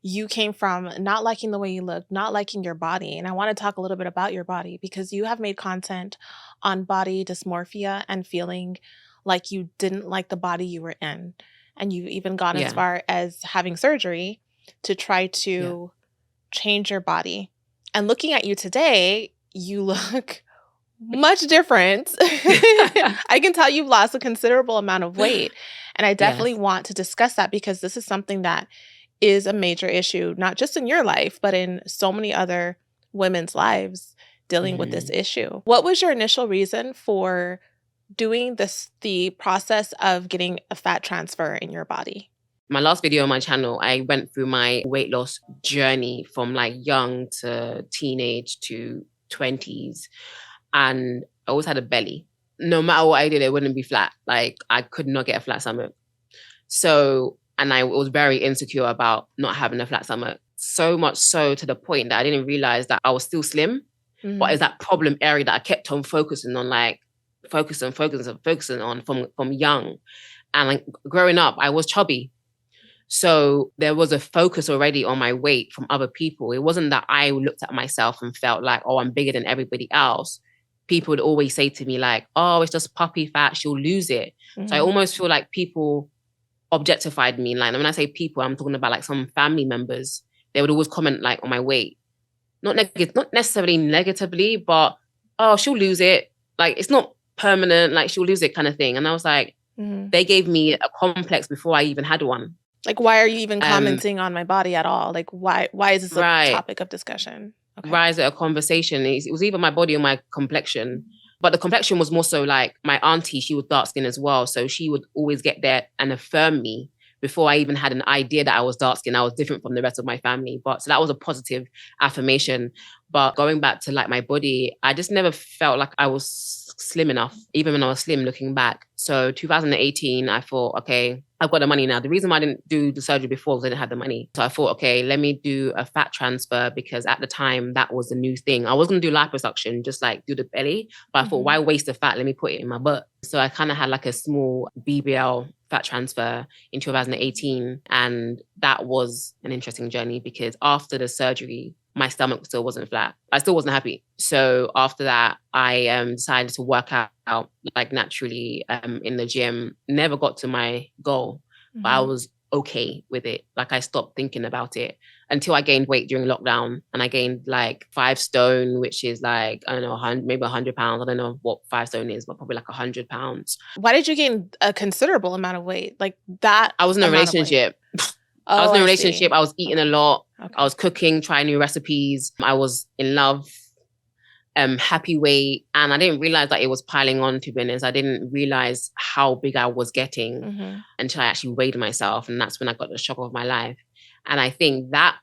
you came from not liking the way you look, not liking your body. And I want to talk a little bit about your body because you have made content on body dysmorphia and feeling like you didn't like the body you were in. And you've even gone as Yeah. far as having surgery to try Yeah. to change your body. And looking at you today, you look much different. I can tell you've lost a considerable amount of weight. And I definitely Yes. want to discuss that because this is something that is a major issue, not just in your life, but in so many other women's lives dealing with this Mhm. issue. What was your initial reason for doing the process of getting a fat transfer in your body? My last video on my channel, I went through my weight loss journey from like young to teenage to 20s. And I always had a belly. No matter what I did, it wouldn't be flat. Like I could not get a flat stomach. So, and I was very insecure about not having a flat stomach. So much so to the point that I didn't realize that I was still slim, but it's that problem area that I kept on focusing on, like focusing on from young. And like growing up, I was chubby. So there was a focus already on my weight from other people. It wasn't that I looked at myself and felt like, oh, I'm bigger than everybody else. People would always say to me like, oh, it's just puppy fat, she'll lose it. So I almost feel like people objectified me. Like when I say people, I'm talking about like some family members. They would always comment like on my weight. Not necessarily negatively, but oh, she'll lose it. Like it's not permanent, like she'll lose it kind of thing. And I was like, they gave me a complex before I even had one. Like, why are you even commenting on my body at all? Like, why is this a Right. topic of discussion? Okay. Rise at a conversation. It was either my body or my complexion. But the complexion was more so like my auntie, she was dark skinned as well. So she would always get there and affirm me before I even had an idea that I was dark skinned. I was different from the rest of my family. But so that was a positive affirmation. But going back to like my body, I just never felt like I was slim enough, even when I was slim looking back. So 2018, I thought, okay, I've got the money now. The reason why I didn't do the surgery before was I didn't have the money. So I thought, okay, let me do a fat transfer because at the time that was the new thing. I was going to do liposuction, just like do the belly. But I thought, why waste the fat? Let me put it in my butt. So I kind of had like a small BBL fat transfer in 2018. And that was an interesting journey because after the surgery, my stomach still wasn't flat. I still wasn't happy. So after that, I decided to work out like naturally in the gym. Never got to my goal, but I was okay with it. Like I stopped thinking about it until I gained weight during lockdown, and I gained like 5 stone, which is like, I don't know, maybe 100 pounds. I don't know what 5 stone is, but probably like 100 pounds. Why did you gain a considerable amount of weight? Like that? I was in a relationship. I was in a relationship. I was eating a lot. Okay. I was cooking, trying new recipes. I was in love, happy weight. And I didn't realize that it was piling on, to be honest. I didn't realize how big I was getting until I actually weighed myself. And that's when I got the shock of my life. And I think that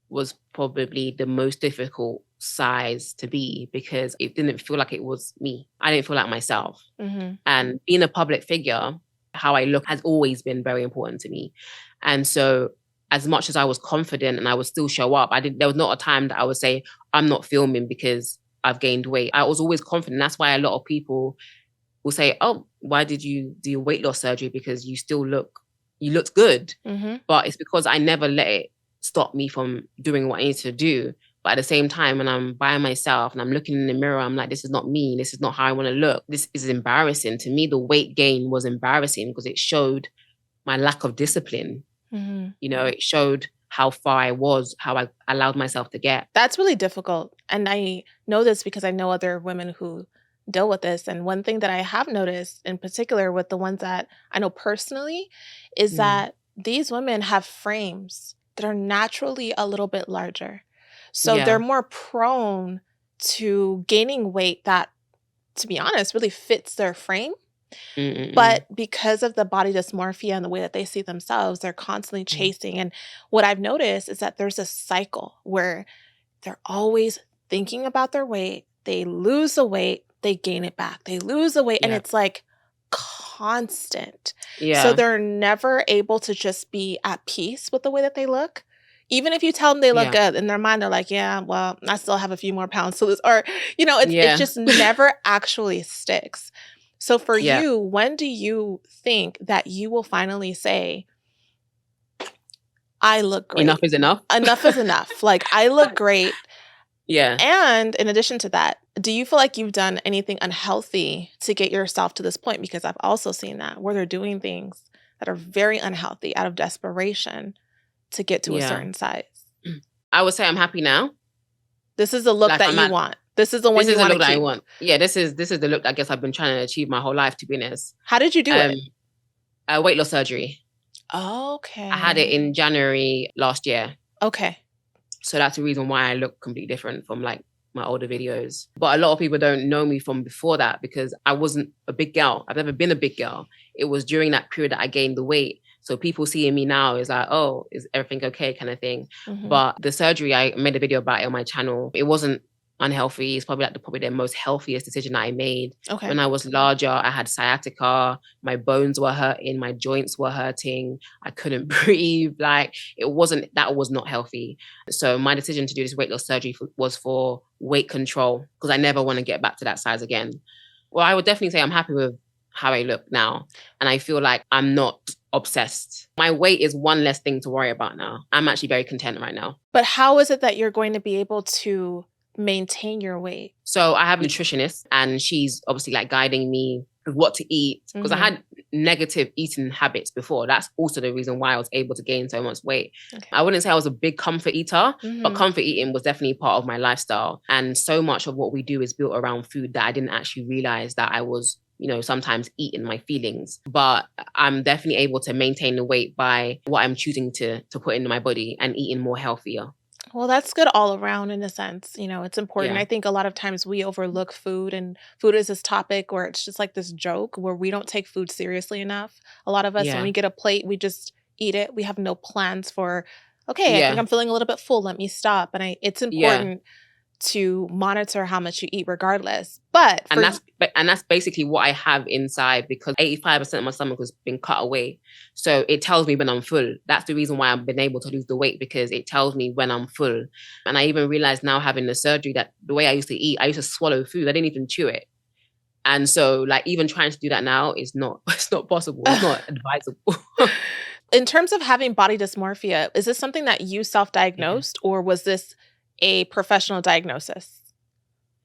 was probably the most difficult size to be because it didn't feel like it was me. I didn't feel like myself. And being a public figure, how I look has always been very important to me. And so as much as I was confident and I would still show up, there was not a time that I would say, I'm not filming because I've gained weight. I was always confident. That's why a lot of people will say, oh, why did you do your weight loss surgery? Because you looked good. But it's because I never let it stop me from doing what I need to do. But at the same time, when I'm by myself and I'm looking in the mirror, I'm like, this is not me. This is not how I want to look. This is embarrassing. To me, the weight gain was embarrassing because it showed my lack of discipline. You know, it showed how far I was, how I allowed myself to get. That's really difficult. And I know this because I know other women who deal with this. And one thing that I have noticed in particular with the ones that I know personally is that these women have frames that are naturally a little bit larger. So they're more prone to gaining weight that, to be honest, really fits their frame. But because of the body dysmorphia and the way that they see themselves, they're constantly chasing. And what I've noticed is that there's a cycle where they're always thinking about their weight. They lose the weight, they gain it back. They lose the weight, and it's like constant. So they're never able to just be at peace with the way that they look. Even if you tell them they look good, in their mind, they're like, yeah, well, I still have a few more pounds to lose. Or, you know, it just never actually sticks. So for you, when do you think that you will finally say, I look great. Enough is enough. Enough is enough. Like, I look great. Yeah. And in addition to that, do you feel like you've done anything unhealthy to get yourself to this point? Because I've also seen that where they're doing things that are very unhealthy out of desperation to get to a Yeah. certain size. I would say I'm happy now. This is the look Like, that I'm you at want. This is the one this is you the want look to that I keep. want. Yeah, this is the look that I guess I've been trying to achieve my whole life, to be honest. How did you do it? Weight loss surgery. Okay. I had it in January last year. Okay. So that's the reason why I look completely different from like my older videos. But a lot of people don't know me from before that because I wasn't a big girl. I've never been a big girl. It was during that period that I gained the weight. So people seeing me now is like, oh, is everything okay kind of thing. Mhm. But the surgery, I made a video about it on my channel. It wasn't unhealthy. It's probably the most healthiest decision that I made. Okay. When I was larger, I had sciatica, my bones were hurting, my joints were hurting, I couldn't breathe. Like, that was not healthy. So my decision to do this weight loss surgery was for weight control because I never want to get back to that size again. Well, I would definitely say I'm happy with how I look now. And I feel like I'm not obsessed. My weight is one less thing to worry about now. I'm actually very content right now. But how is it that you're going to be able to maintain your weight? So I have a nutritionist and she's obviously like guiding me with what to eat because I had negative eating habits before. That's also the reason why I was able to gain so much weight. Okay. I wouldn't say I was a big comfort eater, but comfort eating was definitely part of my lifestyle. And so much of what we do is built around food that I didn't actually realize that I was, sometimes eating my feelings. But I'm definitely able to maintain the weight by what I'm choosing to put into my body and eating more healthier. Well, that's good all around in a sense. It's important. Yeah. I think a lot of times we overlook food, and food is this topic where it's just like this joke where we don't take food seriously enough. A lot of us, when we get a plate, we just eat it. We have no plans for, okay, I think I'm feeling a little bit full. Let me stop. And it's important to monitor how much you eat regardless. And that's basically what I have inside because 85% of my stomach has been cut away. So it tells me when I'm full. That's the reason why I've been able to lose the weight because it tells me when I'm full. And I even realized now having the surgery that the way I used to eat, I used to swallow food. I didn't even chew it. And so like even trying to do that now it's not possible. It's not advisable. In terms of having body dysmorphia, is this something that you self-diagnosed or was this a professional diagnosis?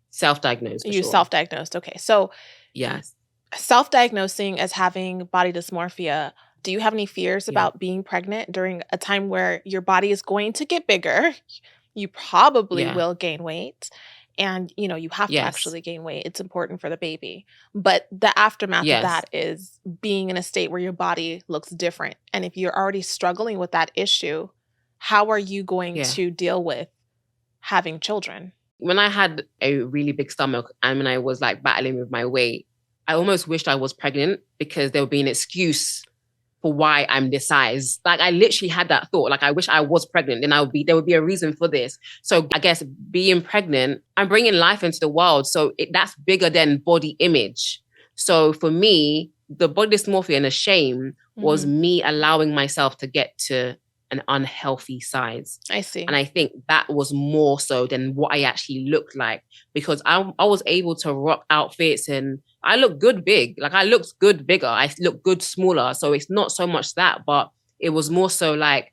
Self-diagnosed. You self-diagnosed. Okay. So yes. Self-diagnosing as having body dysmorphia, do you have any fears about being pregnant during a time where your body is going to get bigger? You probably will gain weight. And, you have to actually gain weight. It's important for the baby. But the aftermath of that is being in a state where your body looks different. And if you're already struggling with that issue, how are you going to deal with having children? When I had a really big stomach and when I was like battling with my weight, I almost wished I was pregnant because there would be an excuse for why I'm this size. Like I literally had that thought, like I wish I was pregnant and there would be a reason for this. So I guess being pregnant, I'm bringing life into the world. So that's bigger than body image. So for me, the body dysmorphia and the shame was me allowing myself to get to an unhealthy size. I see. And I think that was more so than what I actually looked like because I was able to rock outfits and I look good big. Like I looked good bigger. I look good smaller. So it's not so much that, but it was more so like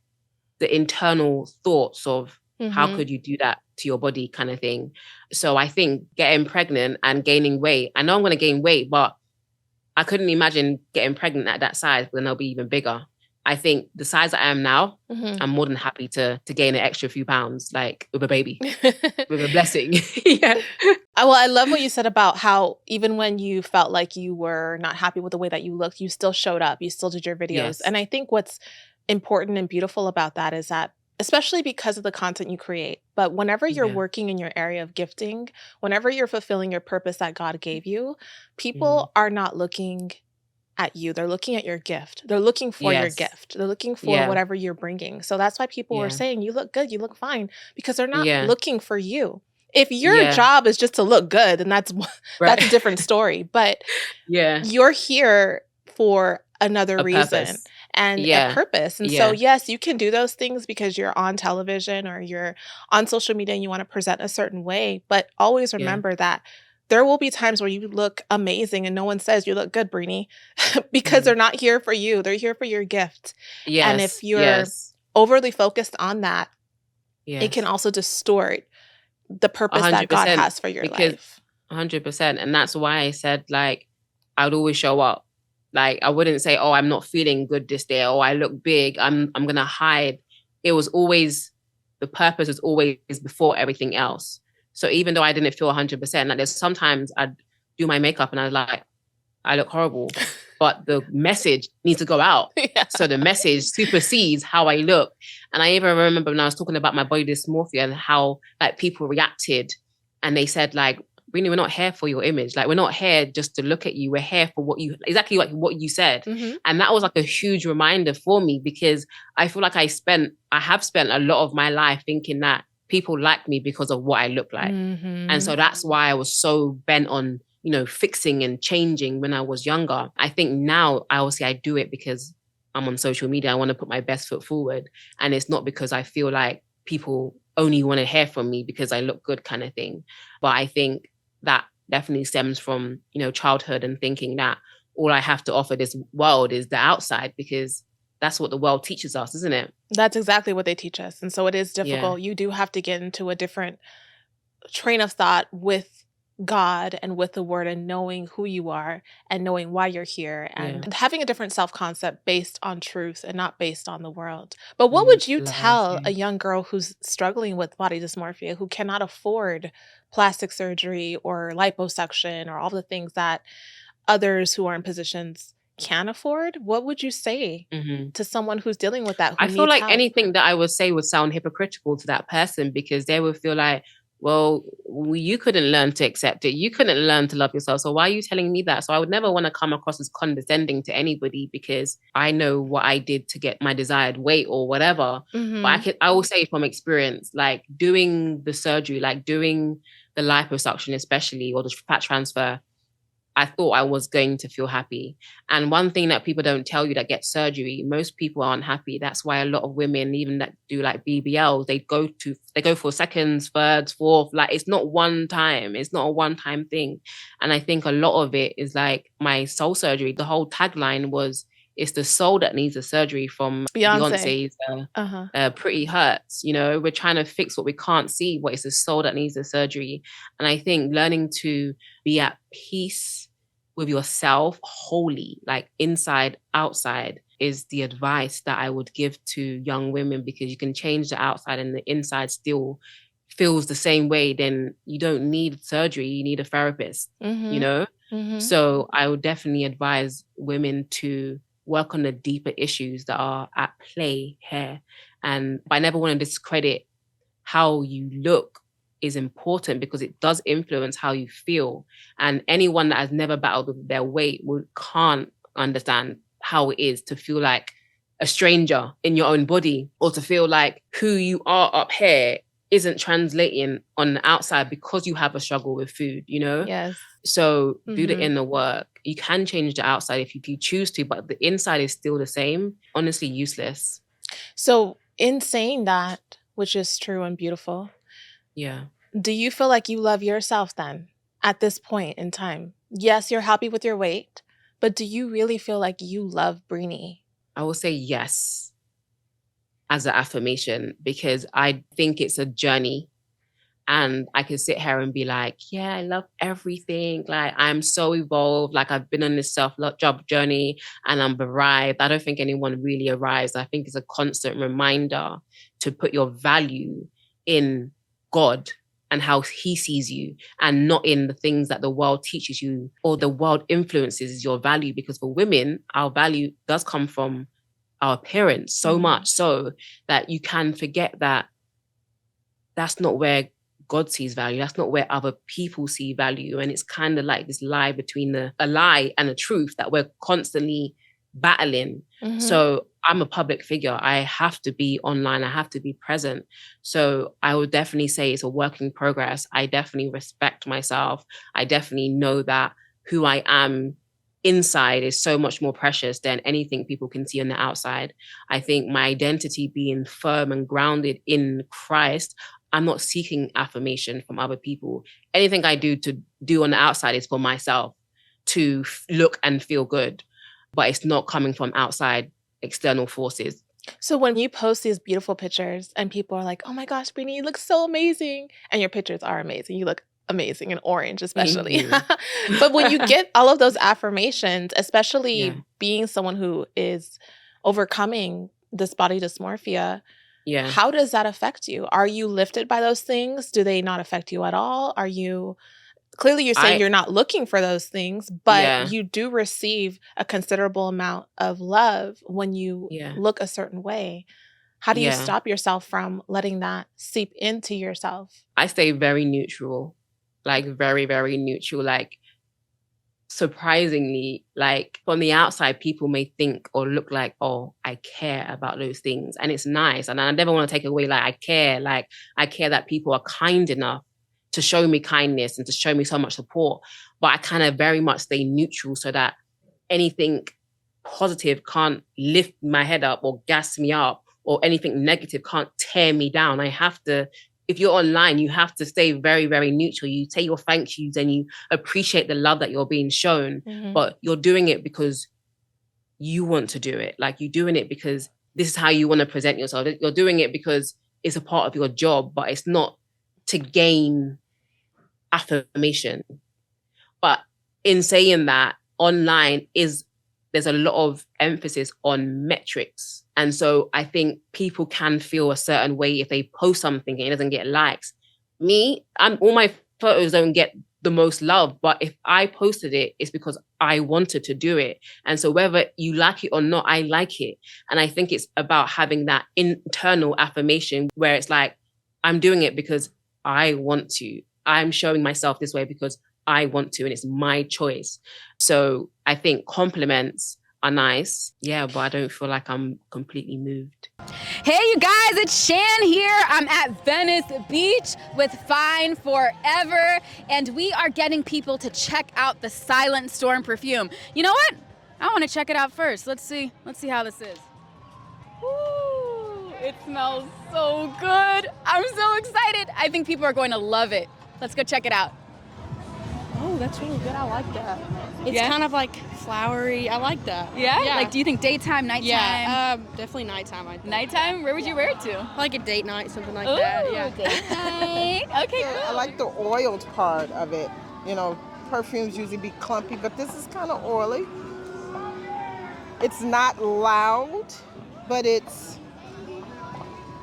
the internal thoughts of how could you do that to your body kind of thing. So I think getting pregnant and gaining weight, I know I'm going to gain weight, but I couldn't imagine getting pregnant at that size, but then I'll be even bigger. I think the size that I am now, I'm more than happy to gain an extra few pounds, like with a baby, with a blessing. Well, I love what you said about how even when you felt like you were not happy with the way that you looked, you still showed up, you still did your videos. Yes. And I think what's important and beautiful about that is that, especially because of the content you create, but whenever you're working in your area of gifting, whenever you're fulfilling your purpose that God gave you, people are not looking at you. They're looking at your gift. They're looking for your gift. They're looking for whatever you're bringing. So that's why people are saying, you look good, you look fine, because they're not looking for you. If your job is just to look good, then that's a different story. But you're here for another reason. Purpose. And a purpose. And so, yes, you can do those things because you're on television or you're on social media and you want to present a certain way. But always remember that there will be times where you look amazing and no one says you look good, Breeny, because they're not here for you. They're here for your gift. Yes. And if you're overly focused on that, it can Yes. also distort the A purpose that hundred God percent. has for your Because life. 100%. And that's why I said, like, I would always show up. Like, I wouldn't say, oh, I'm not feeling good this day, or I look big, I'm gonna hide. It was always, the purpose was always before everything else. So even though I didn't feel 100%, like there's sometimes I'd do my makeup and I was like, I look horrible, but the message needs to go out. Yeah. So the message supersedes how I look. And I even remember when I was talking about my body dysmorphia and how like people reacted, and they said like, Breeny, we're not here for your image. Like, we're not here just to look at you. We're here for what you, exactly like what you said. Mm-hmm. And that was like a huge reminder for me, because I feel like I have spent a lot of my life thinking that people like me because of what I look like. Mm-hmm. And so that's why I was so bent on, you know, fixing and changing when I was younger. I think now I do it because I'm on social media. I want to put my best foot forward. And it's not because I feel like people only want to hear from me because I look good, kind of thing. But I think that definitely stems from, you know, childhood and thinking that all I have to offer this world is the outside, because that's what the world teaches us, isn't it? That's exactly what they teach us. And so it is Yeah. difficult. You do have to get into a different train of thought with God and with the word, and knowing who you are and knowing why you're here, and Yeah. having a different self-concept based on truth and not based on the world. But what would you Love, tell yeah. a young girl who's struggling with body dysmorphia, who cannot afford plastic surgery or liposuction or all the things that others who are in positions can afford? What would you say Mhm. to someone who's dealing with that, who I feel needs like help? anything that I would say would sound hypocritical to that person, because they would feel like, well, you couldn't learn to accept it. You couldn't learn to love yourself. So why are you telling me that? So I would never want to come across as condescending to anybody, because I know what I did to get my desired weight or whatever. Mhm. But I will say from experience, like doing the surgery, like doing the liposuction especially, or the fat transfer, I thought I was going to feel happy. And one thing that people don't tell you that get surgery, most people aren't happy. That's why a lot of women, even that do like BBLs, they go for seconds, thirds, fourth. Like, it's not one time. It's not a one-time thing. And I think a lot of it is like my soul surgery. The whole tagline was, it's the soul that needs the surgery, from Beyonce. Beyonce's Pretty Hurts. You know, we're trying to fix what we can't see, but it's the soul that needs the surgery. And I think learning to be at peace with yourself wholly, like inside, outside, is the advice that I would give to young women, because you can change the outside and the inside still feels the same way. Then you don't need surgery, you need a therapist, you Mhm. know? Mhm. So I would definitely advise women to work on the deeper issues that are at play here. And I never want to discredit how you look is important, because it does influence how you feel. And anyone that has never battled with their weight can't understand how it is to feel like a stranger in your own body, or to feel like who you are up here isn't translating on the outside because you have a struggle with food, you know? Yes. So do the Mhm. inner work. You can change the outside if you choose to, but the inside is still the same. Honestly, useless. So, in saying that, which is true and beautiful, Yeah. do you feel like you love yourself then at this point in time? Yes, you're happy with your weight, but do you really feel like you love Breeny? I will say yes as an affirmation, because I think it's a journey. And I can sit here and be like, yeah, I love everything. Like, I'm so evolved. Like, I've been on this self-love job journey and I'm arrived. I don't think anyone really arrives. I think it's a constant reminder to put your value in God and how he sees you, and not in the things that the world teaches you or the world influences your value. Because for women, our value does come from our appearance so much so that you can forget that that's not where God sees value. That's not where other people see value. And it's kind of like this lie between a lie and a truth that we're constantly battling. Mhm. So I'm a public figure. I have to be online. I have to be present. So I would definitely say it's a work in progress. I definitely respect myself. I definitely know that who I am inside is so much more precious than anything people can see on the outside. I think my identity being firm and grounded in Christ, I'm not seeking affirmation from other people. Anything I do on the outside is for myself to look and feel good, but it's not coming from outside external forces. So when you post these beautiful pictures and people are like, "Oh my gosh, Breeny, you look so amazing," and your pictures are amazing. You look amazing in orange, Thank especially. you. But when you get all of those affirmations, Yeah. especially being someone who is overcoming this body dysmorphia, Yeah. how does that affect you? Are you lifted by those things? Do they not affect you at all? Are you clearly you're saying I you're not looking for those things, but yeah. you do receive a considerable amount of love when you Yeah. look a certain way. How do you Yeah. stop yourself from letting that seep into yourself? I stay very neutral. Like very, very neutral. Like surprisingly, like from the outside, people may think or look like, oh, I care about those things. And it's nice. And I never want to take away like I care. Like I care that people are kind enough to show me kindness and to show me so much support. But I kind of very much stay neutral so that anything positive can't lift my head up or gas me up, or anything negative can't tear me down. I have to, if you're online, you have to stay very, very neutral. You say your thank yous and you appreciate the love that you're being shown, but you're doing it because you want to do it. Like you're doing it because this is how you want to present yourself. You're doing it because it's a part of your job, but it's not to gain affirmation. But in saying that, online there's a lot of emphasis on metrics. And so I think people can feel a certain way if they post something and it doesn't get likes. All my photos don't get the most love, but if I posted it, it's because I wanted to do it. And so whether you like it or not, I like it. And I think it's about having that internal affirmation where it's like, I'm doing it because I want to. I'm showing myself this way because I want to, and it's my choice. So I think compliments are nice. Yeah, but I don't feel like I'm completely moved. Hey, you guys, it's Shan here. I'm at Venice Beach with Fine Forever, and we are getting people to check out the Silent Storm perfume. You know what? I want to check it out first. Let's see how this is. Ooh, it smells so good. I'm so excited. I think people are going to love it. Let's go check it out. Oh, that's really good. I like that. It's Yeah? kind of like flowery. I like that. Yeah? Yeah. Like, do you think daytime, nighttime? Yeah. Definitely nighttime. I think. Nighttime? Where would you wear it to? Like a date night, something like Ooh, that. Yeah. date night. Okay, Yeah, I cool. like the oiled part of it. You know, perfumes usually be clumpy, but this is kind of oily. It's not loud, but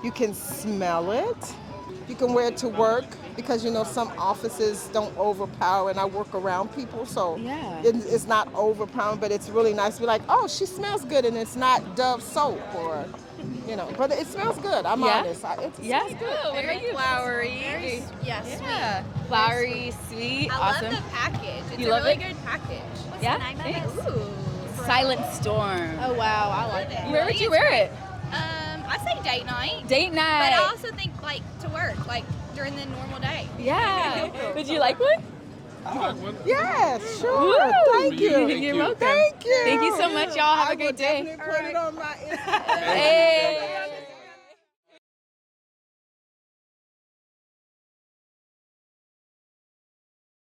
you can smell it. You can wear it to work because, you know, some offices don't overpower, and I work around people, so Yeah. it's not overpowering, but it's really nice to be like, oh, she smells good, and it's not Dove soap or, you know, but it smells good. I'm Yeah? honest. It Yeah. smells good. What about you? Flowery. Yes. Yeah. Flowery, sweet, I awesome. love the package. It's You a love really it? good package. What's Yeah? the name Thanks. of it? Ooh. Silent Storm. Oh wow, I like that. Where would you wear it? I say date night. Date night. But I also think like to work, like during the normal day. Yeah. Would you like one? Yes, sure. Woo! Thank you. You're welcome. Thank you. Thank you so much, y'all. Have a great day. I will definitely put it on my Instagram. Hey.